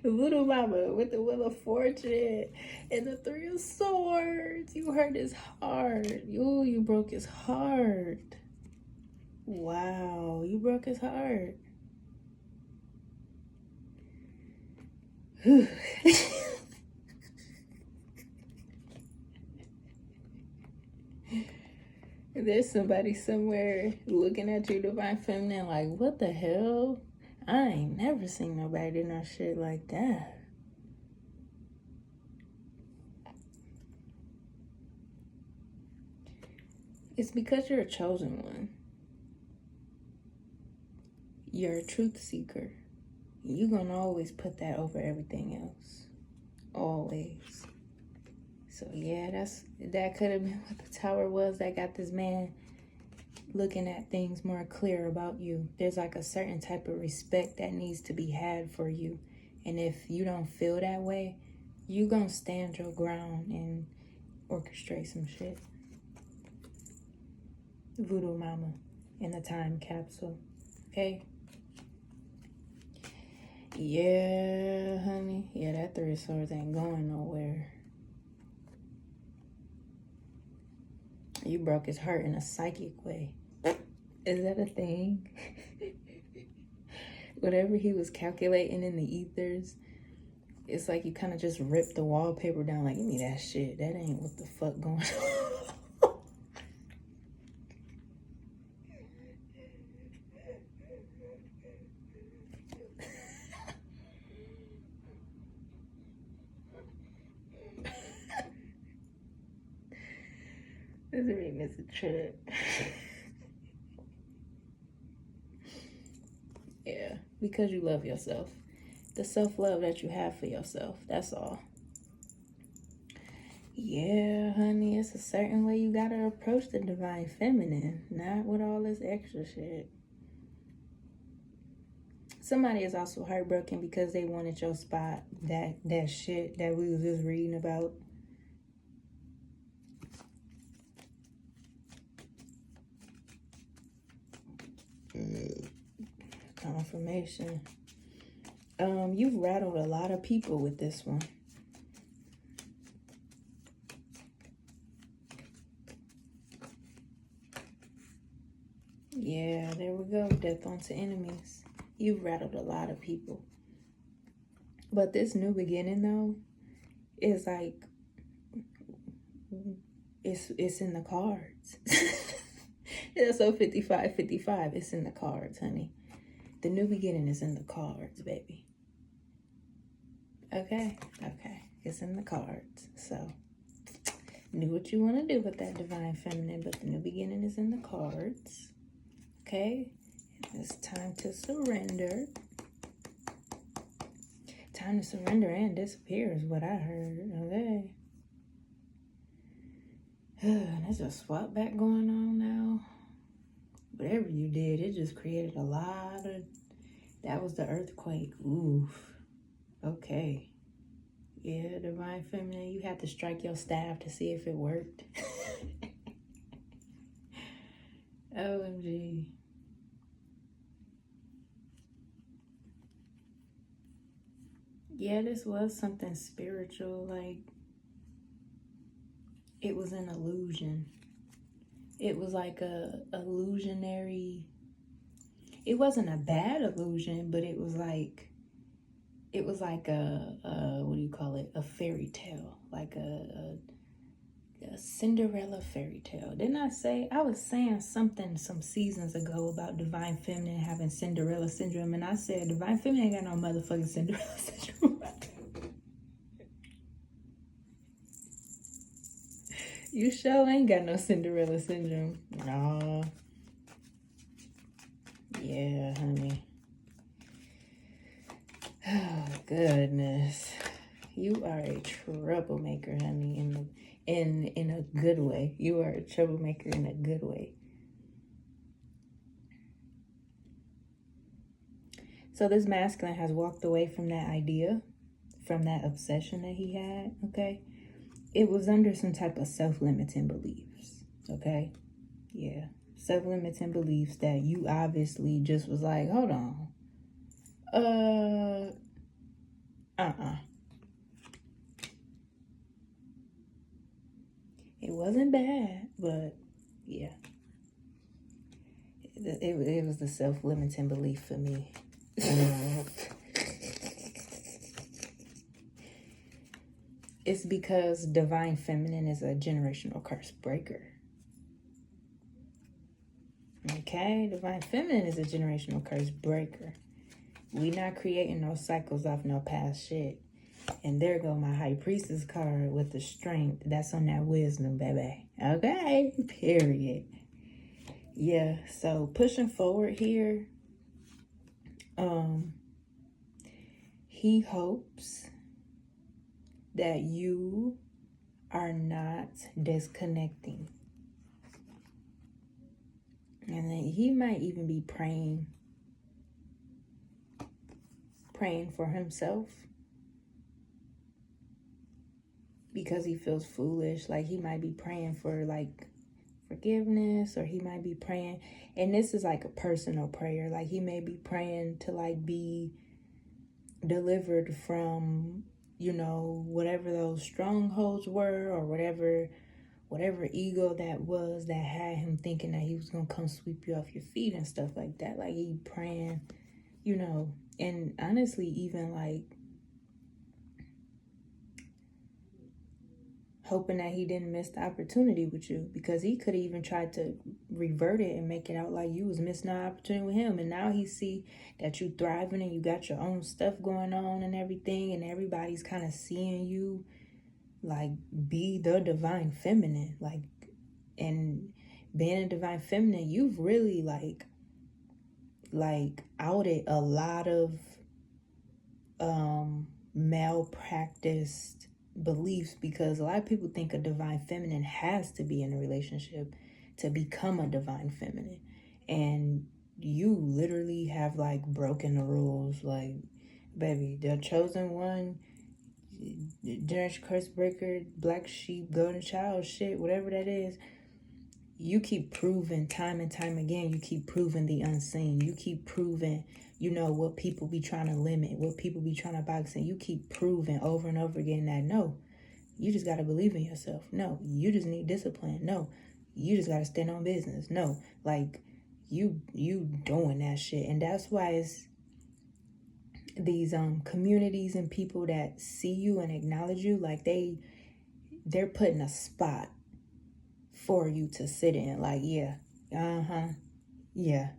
Speaker 1: Little Mama with the Wheel of Fortune and the Three of Swords. You hurt his heart. You broke his heart. Wow. You broke his heart. There's somebody somewhere looking at you, Divine Feminine, like, what the hell? I ain't never seen nobody do no shit like that. It's because you're a chosen one. You're a truth seeker. You're gonna always put that over everything else. Always. So yeah, that could have been what the tower was that got this man looking at things more clear about you. There's like a certain type of respect that needs to be had for you. And if you don't feel that way, you gonna stand your ground and orchestrate some shit. Voodoo Mama in the time capsule. Okay? Yeah, honey. Yeah, that Three of Swords ain't going nowhere. You broke his heart in a psychic way. Is that a thing? Whatever he was calculating in the ethers it's like you kind of just rip the wallpaper down, like, give me that shit. That ain't what the fuck going on. This really is a trip. Yeah, because you love yourself. The self-love that you have for yourself, that's all. Yeah, honey, it's a certain way you gotta approach the divine feminine, not with all this extra shit. Somebody is also heartbroken because they wanted your spot, that shit that we was just reading about. Confirmation. You've rattled a lot of people with this one. Yeah, there we go. Death onto enemies. You've rattled a lot of people. But this new beginning, though, is like, it's in the cards. It's so 55-55. It's in the cards, honey. The new beginning is in the cards, baby. Okay? Okay. It's in the cards. So, do what you want to do with that divine feminine, but the new beginning is in the cards. Okay? It's time to surrender. Time to surrender and disappear is what I heard. Okay? There's a swap back going on now. Whatever you did, it just created a lot of... That was the earthquake. Oof. Okay. Yeah, divine feminine, you have to strike your staff to see if it worked. OMG. Yeah, this was something spiritual. Like, it was an illusion. It was like a illusionary... It wasn't a bad illusion, but it was like a what do you call it? A fairy tale, like a Cinderella fairy tale. Didn't I say? I was saying something some seasons ago about divine feminine having Cinderella syndrome, and I said divine feminine ain't got no motherfucking Cinderella syndrome. You sure ain't got no Cinderella syndrome. Nah. Yeah, honey. Oh, goodness. You are a troublemaker, honey, in a good way. You are a troublemaker in a good way. So this masculine has walked away from that idea, from that obsession that he had, okay? It was under some type of self-limiting beliefs, okay? Yeah, self-limiting beliefs that you obviously just was like, hold on. It wasn't bad, but yeah. It was the self-limiting belief for me. It's because divine feminine is a generational curse breaker. Okay, divine feminine is a generational curse breaker. We not creating no cycles off no past shit. And there go my high priestess card with the strength. That's on that wisdom, baby. Okay, period. Yeah, so pushing forward here, he hopes that you are not disconnecting. And then he might even be praying for himself because he feels foolish. Like he might be praying for like forgiveness, or he might be praying, and this is like a personal prayer. Like he may be praying to like be delivered from, you know, whatever those strongholds were, or whatever ego that was that had him thinking that he was gonna come sweep you off your feet and stuff like that. Like he praying, you know. And honestly, even like hoping that he didn't miss the opportunity with you, because he could have even tried to revert it and make it out like you was missing an opportunity with him. And now he see that you thriving and you got your own stuff going on and everything, and everybody's kind of seeing you like be the divine feminine. Like, and being a divine feminine, you've really like outed a lot of malpracticed beliefs, because a lot of people think a divine feminine has to be in a relationship to become a divine feminine, and you literally have like broken the rules. Like, baby, the chosen one, generation curse breaker, black sheep, golden child, shit, whatever that is, you keep proving time and time again. You keep proving the unseen. You keep proving, you know, what people be trying to limit, what people be trying to box in. You keep proving over and over again that no, you just got to believe in yourself. No, you just need discipline. No, you just got to stand on business. No, like you doing that shit. And that's why it's these communities and people that see you and acknowledge you, like they're putting a spot for you to sit in. Like, yeah, yeah,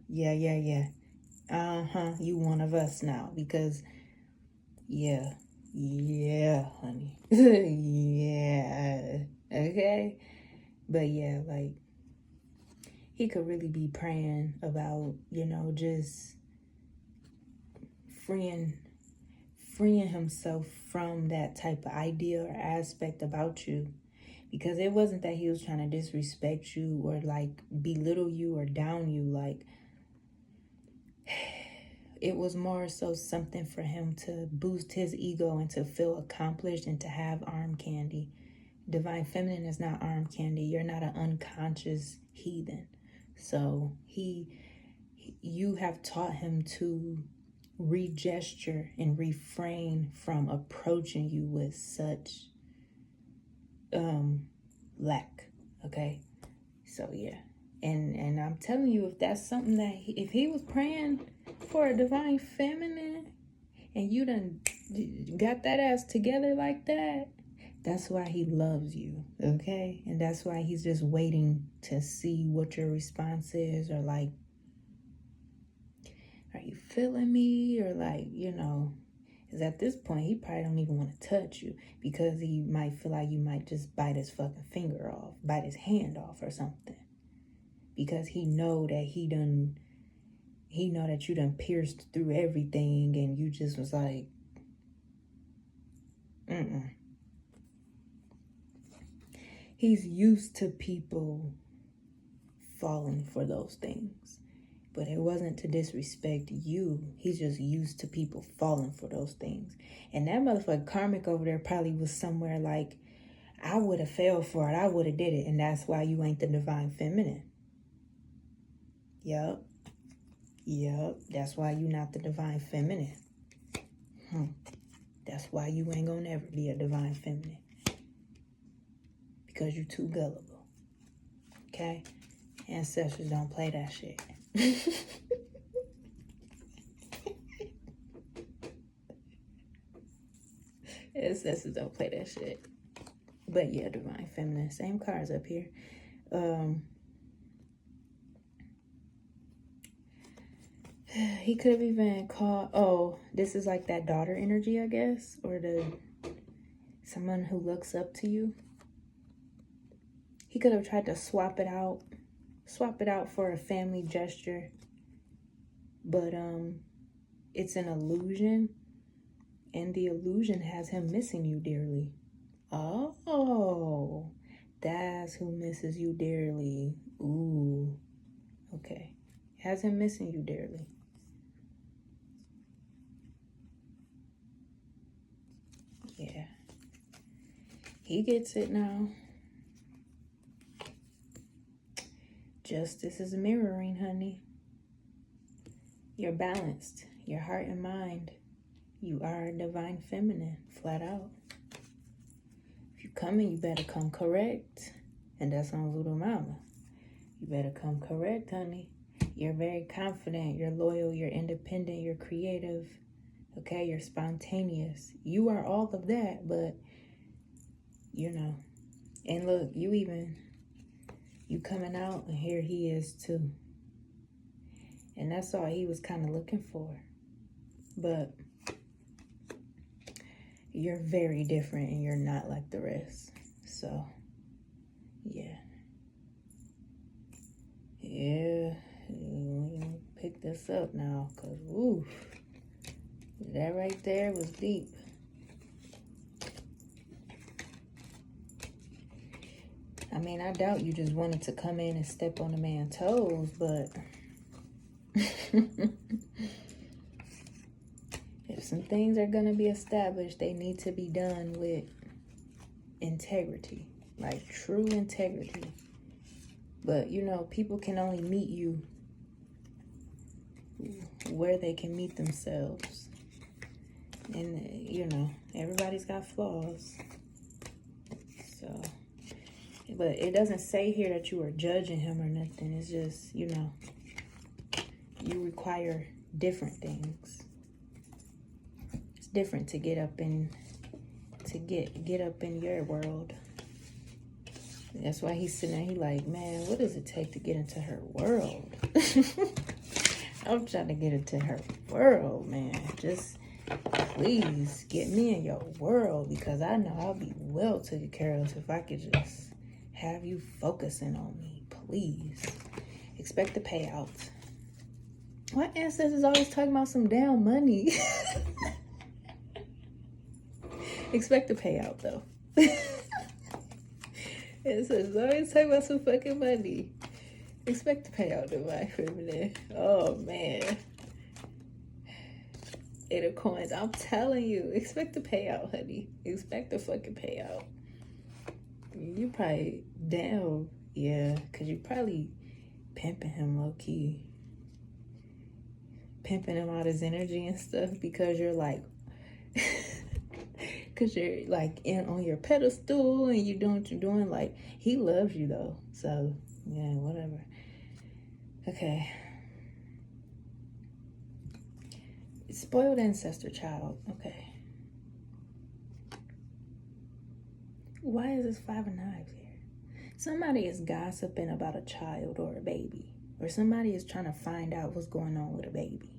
Speaker 1: you one of us now, because yeah, honey. Yeah, okay. But yeah, like, he could really be praying about, you know, just freeing himself from that type of idea or aspect about you. Because it wasn't that he was trying to disrespect you or like belittle you or down you. Like, it was more so something for him to boost his ego and to feel accomplished and to have arm candy. Divine feminine is not arm candy. You're not an unconscious heathen. So you have taught him to regesture and refrain from approaching you with such lack. Okay, so yeah, and I'm telling you, if that's something that if he was praying for a divine feminine and you done got that ass together like that, that's why he loves you. Okay, and that's why he's just waiting to see what your response is, or like, are you feeling me, or like, you know. Because at this point, he probably don't even want to touch you, because he might feel like you might just bite his fucking finger off, bite his hand off or something. Because he know that you done pierced through everything, and you just was like, He's used to people falling for those things. But it wasn't to disrespect you. He's just used to people falling for those things. And that motherfucker karmic over there probably was somewhere like, I would have fell for it. I would have did it. And that's why you ain't the divine feminine. Yup. That's why you not the divine feminine. That's why you ain't gonna never be a divine feminine. Because you too gullible. Okay? Ancestors don't play that shit. Ancestors don't play that shit. But yeah, divine feminine, same cards up here. He could have even called, this is like that daughter energy, I guess, or someone who looks up to you. He could have tried to swap it out for a family gesture, but it's an illusion, and the illusion has him missing you dearly. Oh, that's who misses you dearly. Ooh, okay, has him missing you dearly. Yeah, he gets it now. Justice is mirroring, honey. You're balanced. Your heart and mind. You are a divine feminine, flat out. If you coming, you better come correct. And that's on Voodoo Mama. You better come correct, honey. You're very confident. You're loyal. You're independent. You're creative. Okay? You're spontaneous. You are all of that, but, you know, And look, you coming out, and here he is too. And that's all he was kind of looking for. But you're very different, and you're not like the rest. So, yeah. Yeah. Pick this up now, because, oof. That right there was deep. I mean, I doubt you just wanted to come in and step on the man's toes, but if some things are going to be established, they need to be done with integrity, like true integrity. But, you know, people can only meet you where they can meet themselves. And, you know, everybody's got flaws. So, but it doesn't say here that you are judging him or nothing. It's just, you know, you require different things. It's different to get up in, get up in your world. That's why he's sitting there, he like, man, what does it take to get into her world? I'm trying to get into her world, man. Just please get me in your world, because I know I'll be well taken care of if I could just have you focusing on me. Please. Expect the payout. My ancestors always talking about some damn money. Expect the payout, though. Ancestors always talking about some fucking money. Expect the payout, Divine Feminine. Oh, man. 8 of Coins. I'm telling you. Expect the payout, honey. Expect the fucking payout. You probably, damn, yeah. Because you probably pimping him low-key. Pimping him out his energy and stuff, because you're like... Because you're like on your pedestal and you're doing what you're doing. Like, he loves you, though. So, yeah, whatever. Okay. Spoiled ancestor child. Okay. Why is this 5 of Knives here? Somebody is gossiping about a child or a baby. Or somebody is trying to find out what's going on with a baby.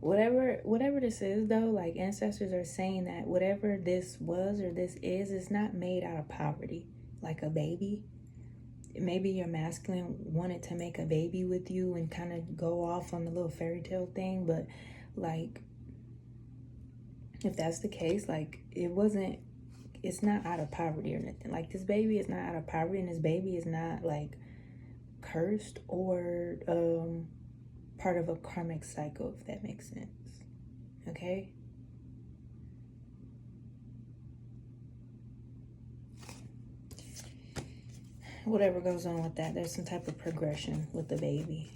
Speaker 1: Whatever this is, though, like, ancestors are saying that whatever this was or this is not made out of poverty, like a baby. Maybe your masculine wanted to make a baby with you and kind of go off on the little fairy tale thing, but, like, if that's the case, like, it's not out of poverty or nothing. Like, this baby is not out of poverty, and this baby is not, like, cursed or part of a karmic cycle, if that makes sense. Okay? Whatever goes on with that, there's some type of progression with the baby.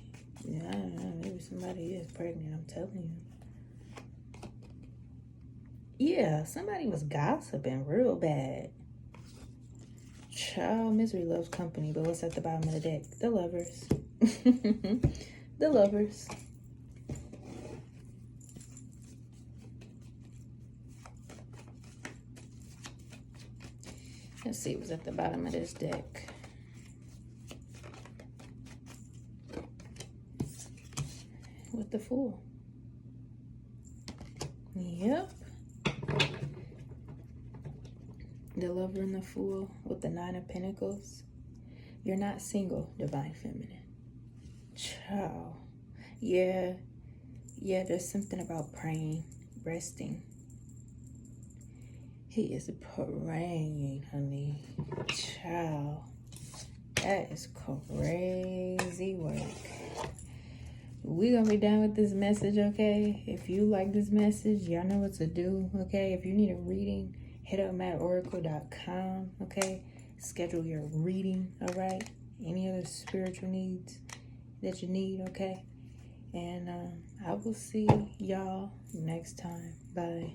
Speaker 1: Yeah, I don't know, maybe somebody is pregnant, I'm telling you. Yeah, somebody was gossiping real bad. Child, misery loves company, but what's at the bottom of the deck? The Lovers. The Lovers. Let's see what's at the bottom of this deck. With the Fool. Yep. The Lover and the Fool with the 9 of Pentacles. You're not single, Divine Feminine. Ciao. Yeah, there's something about praying, resting. He is praying, honey. Ciao. That is crazy work. We're gonna be done with this message, okay? If you like this message, y'all know what to do, okay? If you need a reading, hit up maadoracle.com, okay? Schedule your reading, all right? Any other spiritual needs that you need, okay? And I will see y'all next time. Bye.